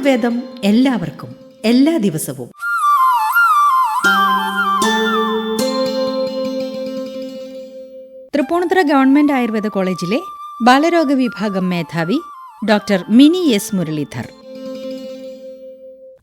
ആയുർവേദം എല്ലാവർക്കും എല്ലാ ദിവസവും. തൃപ്പൂണിത്തുറ ഗവൺമെന്റ് ആയുർവേദ കോളേജിലെ ബാലരോഗ വിഭാഗം മേധാവി ഡോക്ടർ മിനി എസ് മുരളീധർ.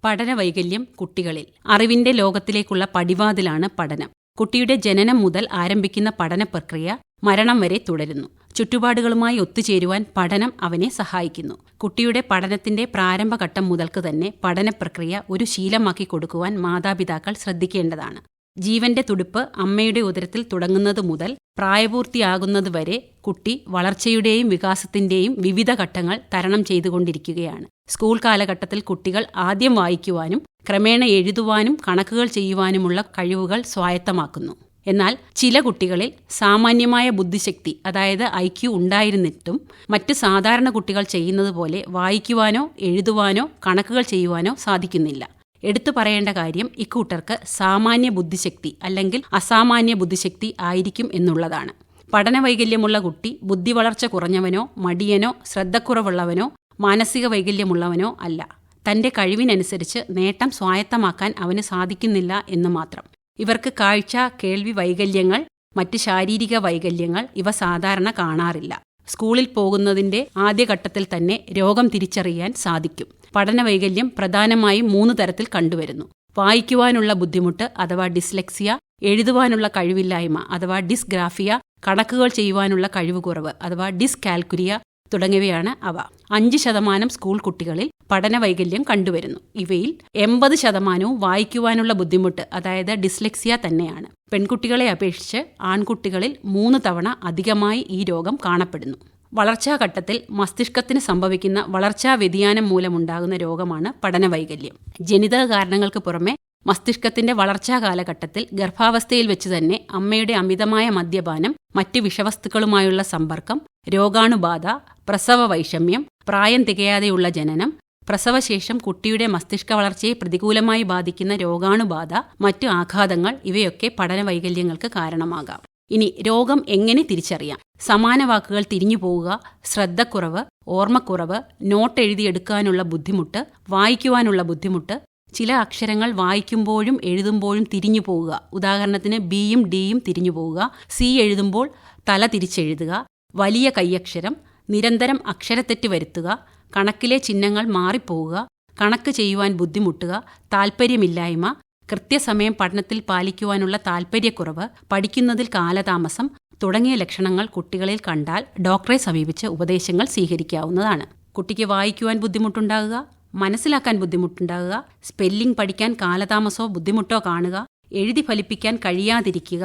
പഠനവൈകല്യം കുട്ടികളിൽ അറിവിന്റെ ലോകത്തിലേക്കുള്ള പടിവാതിലാണ് പഠനം. കുട്ടിയുടെ ജനനം മുതൽ ആരംഭിക്കുന്ന പഠന പ്രക്രിയ മരണം വരെ തുടരുന്നു. ചുറ്റുപാടുകളുമായി ഒത്തുചേരുവാൻ പഠനം അവനെ സഹായിക്കുന്നു. കുട്ടിയുടെ പഠനത്തിന്റെ പ്രാരംഭഘട്ടം മുതൽക്ക് തന്നെ പഠന പ്രക്രിയ ഒരു ശീലമാക്കി കൊടുക്കുവാൻ മാതാപിതാക്കൾ ശ്രദ്ധിക്കേണ്ടതാണ്. ജീവന്റെ തുടിപ്പ് അമ്മയുടെ ഉദരത്തിൽ തുടങ്ങുന്നത് മുതൽ പ്രായപൂർത്തിയാകുന്നതുവരെ കുട്ടി വളർച്ചയുടെയും വികാസത്തിന്റെയും വിവിധ ഘട്ടങ്ങൾ തരണം ചെയ്തുകൊണ്ടിരിക്കുകയാണ്. സ്കൂൾ കാലഘട്ടത്തിൽ കുട്ടികൾ ആദ്യം വായിക്കുവാനും ക്രമേണ എഴുതുവാനും കണക്കുകൾ ചെയ്യുവാനുമുള്ള കഴിവുകൾ സ്വായത്തമാക്കുന്നു. എന്നാൽ ചില കുട്ടികളിൽ സാമാന്യമായ ബുദ്ധിശക്തി, അതായത് IQ ഉണ്ടായിരുന്നിട്ടും മറ്റ് സാധാരണ കുട്ടികൾ ചെയ്യുന്നത് പോലെ വായിക്കുവാനോ എഴുതുവാനോ കണക്കുകൾ ചെയ്യുവാനോ സാധിക്കുന്നില്ല. എടുത്തു പറയേണ്ട കാര്യം ഇക്കൂട്ടർക്ക് സാമാന്യ ബുദ്ധിശക്തി അല്ലെങ്കിൽ അസാമാന്യ ബുദ്ധിശക്തി ആയിരിക്കും എന്നുള്ളതാണ്. പഠനവൈകല്യമുള്ള കുട്ടി ബുദ്ധി വളർച്ച കുറഞ്ഞവനോ മടിയനോ ശ്രദ്ധക്കുറവുള്ളവനോ മാനസിക വൈകല്യമുള്ളവനോ അല്ല. തന്റെ കഴിവിനനുസരിച്ച് നേട്ടം സ്വായത്തമാക്കാൻ അവന് സാധിക്കുന്നില്ല എന്ന് മാത്രം. ഇവർക്ക് കാഴ്ച, കേൾവി വൈകല്യങ്ങൾ, മറ്റ് ശാരീരിക വൈകല്യങ്ങൾ ഇവ സാധാരണ കാണാറില്ല. സ്കൂളിൽ പോകുന്നതിന്റെ ആദ്യഘട്ടത്തിൽ തന്നെ രോഗം തിരിച്ചറിയാൻ സാധിക്കും. പഠനവൈകല്യം പ്രധാനമായും 3 തരത്തിൽ കണ്ടുവരുന്നു. വായിക്കുവാനുള്ള ബുദ്ധിമുട്ട് അഥവാ ഡിസ്ലെക്സിയ, എഴുതുവാനുള്ള കഴിവില്ലായ്മ അഥവാ ഡിസ്ഗ്രാഫിയ, കണക്കുകൾ ചെയ്യുവാനുള്ള കഴിവുകുറവ് അഥവാ ഡിസ്കാൽക്കുലിയ തുടങ്ങിയവയാണ് അവ. 5% സ്കൂൾ കുട്ടികളിൽ പഠനവൈകല്യം കണ്ടുവരുന്നു. ഇവയിൽ 80% വായിക്കുവാനുള്ള ബുദ്ധിമുട്ട് അതായത് ഡിസ്ലെക്സിയ തന്നെയാണ്. പെൺകുട്ടികളെ അപേക്ഷിച്ച് ആൺകുട്ടികളിൽ 3 തവണ അധികമായി ഈ രോഗം കാണപ്പെടുന്നു. വളർച്ചാഘട്ടത്തിൽ മസ്തിഷ്കത്തിന് സംഭവിക്കുന്ന വളർച്ചാ വ്യതിയാനം മൂലമുണ്ടാകുന്ന രോഗമാണ് പഠനവൈകല്യം. ജനിതക കാരണങ്ങൾക്ക് പുറമെ മസ്തിഷ്കത്തിന്റെ വളർച്ചാ കാലഘട്ടത്തിൽ ഗർഭാവസ്ഥയിൽ വെച്ച് തന്നെ അമ്മയുടെ അമിതമായ മദ്യപാനം, മറ്റ് വിഷവസ്തുക്കളുമായുള്ള സമ്പർക്കം, രോഗാണുബാധ, പ്രസവ വൈഷമ്യം, പ്രായം തികയാതെയുള്ള ജനനം, പ്രസവശേഷം കുട്ടിയുടെ മസ്തിഷ്ക വളർച്ചയെ പ്രതികൂലമായി ബാധിക്കുന്ന രോഗാണുബാധ, മറ്റു ആഘാതങ്ങൾ ഇവയൊക്കെ പഠനവൈകല്യങ്ങൾക്ക് കാരണമാകാം. ഇനി രോഗം എങ്ങനെ തിരിച്ചറിയാം? സമാന വാക്കുകൾ തിരിഞ്ഞു പോവുക, ശ്രദ്ധക്കുറവ്, ഓർമ്മക്കുറവ്, നോട്ട് എഴുതിയെടുക്കാനുള്ള ബുദ്ധിമുട്ട്, വായിക്കുവാനുള്ള ബുദ്ധിമുട്ട്, ചില അക്ഷരങ്ങൾ വായിക്കുമ്പോഴും എഴുതുമ്പോഴും തിരിഞ്ഞു പോവുക. ഉദാഹരണത്തിന് ബിയും ഡിയും തിരിഞ്ഞു പോവുക, സി എഴുതുമ്പോൾ തല തിരിച്ചെഴുതുക, വലിയ കൈയക്ഷരം, നിരന്തരം അക്ഷരത്തെറ്റ് വരുത്തുക, കണക്കിലെ ചിഹ്നങ്ങൾ മാറിപ്പോവുക, കണക്ക് ചെയ്യുവാൻ ബുദ്ധിമുട്ടുക, താൽപ്പര്യമില്ലായ്മ, കൃത്യസമയം പഠനത്തിൽ പാലിക്കുവാനുള്ള താൽപ്പര്യക്കുറവ്, പഠിക്കുന്നതിൽ കാലതാമസം തുടങ്ങിയ ലക്ഷണങ്ങൾ കുട്ടികളിൽ കണ്ടാൽ ഡോക്ടറെ സമീപിച്ച് ഉപദേശങ്ങൾ സ്വീകരിക്കാവുന്നതാണ്. കുട്ടിക്ക് വായിക്കുവാൻ ബുദ്ധിമുട്ടുണ്ടാകുക, മനസ്സിലാക്കാൻ ബുദ്ധിമുട്ടുണ്ടാകുക, സ്പെല്ലിംഗ് പഠിക്കാൻ കാലതാമസമോ ബുദ്ധിമുട്ടോ കാണുക, എഴുതി ഫലിപ്പിക്കാൻ കഴിയാതിരിക്കുക,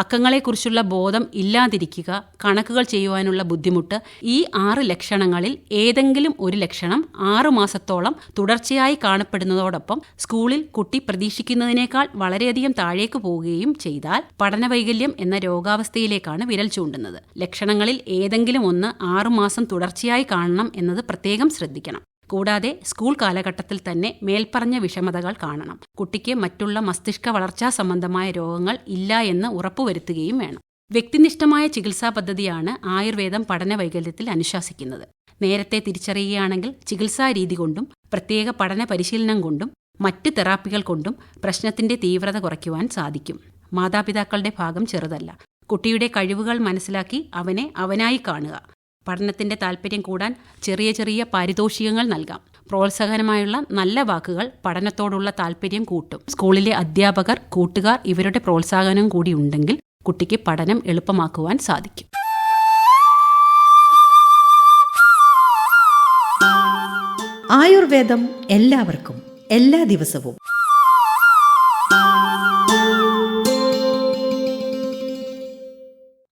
അക്കങ്ങളെക്കുറിച്ചുള്ള ബോധം ഇല്ലാതിരിക്കുക, കണക്കുകൾ ചെയ്യുവാനുള്ള ബുദ്ധിമുട്ട്, ഈ 6 ലക്ഷണങ്ങളിൽ ഏതെങ്കിലും ഒരു ലക്ഷണം 6 മാസത്തോളം തുടർച്ചയായി കാണപ്പെടുന്നതോടൊപ്പം സ്കൂളിൽ കുട്ടി പ്രതീക്ഷിക്കുന്നതിനേക്കാൾ വളരെയധികം താഴേക്ക് പോവുകയും ചെയ്താൽ പഠനവൈകല്യം എന്ന രോഗാവസ്ഥയിലേക്കാണ് വിരൽ ചൂണ്ടുന്നത്. ലക്ഷണങ്ങളിൽ ഏതെങ്കിലും ഒന്ന് 6 മാസം തുടർച്ചയായി കാണണം എന്നത് പ്രത്യേകം ശ്രദ്ധിക്കണം. കൂടാതെ സ്കൂൾ കാലഘട്ടത്തിൽ തന്നെ മേൽപ്പറഞ്ഞ വിഷമതകൾ കാണണം. കുട്ടിക്ക് മറ്റുള്ള മസ്തിഷ്ക വളർച്ചാ സംബന്ധമായ രോഗങ്ങൾ ഇല്ല എന്ന് ഉറപ്പുവരുത്തുകയും വേണം. വ്യക്തിനിഷ്ഠമായ ചികിത്സാ പദ്ധതിയാണ് ആയുർവേദം പഠനവൈകല്യത്തിൽ അനുശാസിക്കുന്നത്. നേരത്തെ തിരിച്ചറിയുകയാണെങ്കിൽ ചികിത്സാ രീതി കൊണ്ടും പ്രത്യേക പഠന പരിശീലനം കൊണ്ടും മറ്റ് തെറാപ്പികൾ കൊണ്ടും പ്രശ്നത്തിന്റെ തീവ്രത കുറയ്ക്കുവാൻ സാധിക്കും. മാതാപിതാക്കളുടെ ഭാഗം ചെറുതല്ല. കുട്ടിയുടെ കഴിവുകൾ മനസ്സിലാക്കി അവനെ അവനായി കാണുക. പഠനത്തിന്റെ താൽപ്പര്യം കൂടാൻ ചെറിയ ചെറിയ പാരിതോഷികങ്ങൾ നൽകാം. പ്രോത്സാഹനമായുള്ള നല്ല വാക്കുകൾ പഠനത്തോടുള്ള താൽപ്പര്യം കൂട്ടും. സ്കൂളിലെ അധ്യാപകർ, കൂട്ടുകാർ ഇവരുടെ പ്രോത്സാഹനം കൂടി ഉണ്ടെങ്കിൽ കുട്ടിക്ക് പഠനം എളുപ്പമാക്കുവാൻ സാധിക്കും. ആയുർവേദം എല്ലാവർക്കും എല്ലാ ദിവസവും.